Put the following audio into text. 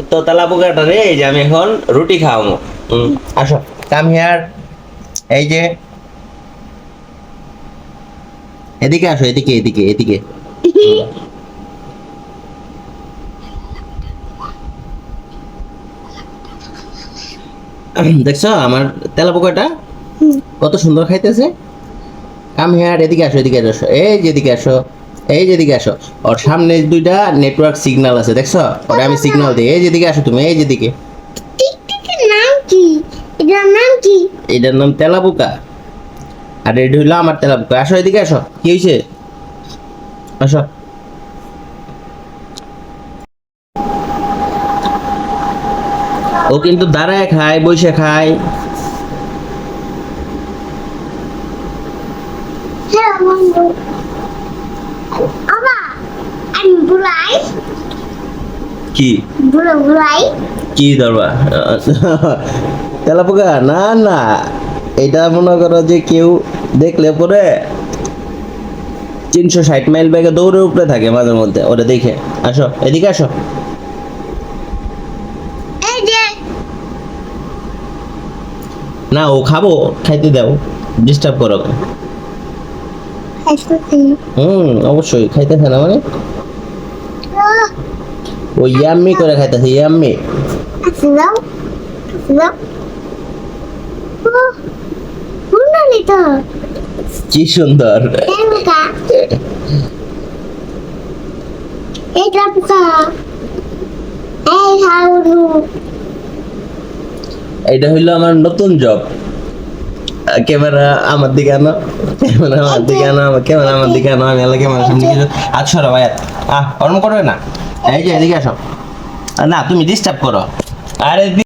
তো তেলা পোকাটা রে, এই যে আমি এখন রুটি খাওয়াবো। আসো, কাম হিয়ার। এই যে এদিকে আসো, এদিকে এদিকে এদিকে। দেখছো আমার তেলা পোকাটা কত সুন্দর খাইতেছে। কাম হিয়ার, এদিকে আসো, এদিকে আসো, এই যে এদিকে আসো, এই যে এদিকে আসো। ওর সামনে দুইটা নেটওয়ার্ক সিগন্যাল আছে, দেখছো? ওরে আমি সিগন্যাল দিই, এই যেদিকে আসো তুমি, এই যেদিকে। টিকটিকির নাম কি? এটার নাম কি? এটার নাম তেলা পোকা, আর এটা হইলো আমার তেলা পোকা। আসো এদিকে আসো, কি হয়েছে? আসো। ও কিন্তু দাঁড়ায় খায়, বসে খায়। হ্যাঁ বন্ধু। আবা, আমি বুড়াই। কি বুড়াই। কি ধরবা? তেলা পোকা? না না, এটা মনে করো যে কেউ দেখলে পরে 360 মাইল বেগে দৌড়ে উপরে থাকে মাঝে মধ্যে, ওটা দেখে। আসো এদিকে আসো। এই যে না, ও খাবো, খাইতে দাও, ডিস্টার্ব করো না। হাসপাতাল। অবশ্যই খাইতেছে না মানে, ও ইয়াম্মি করে খাইতেছে, ইয়াম্মি। আসলাম। আসলাম। বুড়ালি তো। কি সুন্দর। এই পোকা। এটা পোকা। এই হাউলু। এটা হইলো আমার নতুন জব। ক্যামেরা আমার দিকে আনো, ক্যামেরা আমার দিকে আনো, ক্যামেরা আমার দিকে আনো, আমি আলাদা ক্যামেরার সামনে গিয়ে। আচ্ছা রে ভাই, ওরম করবে না। এই যে এদিকে আসো। না, তুমি ডিস্টার্ব করো। আরে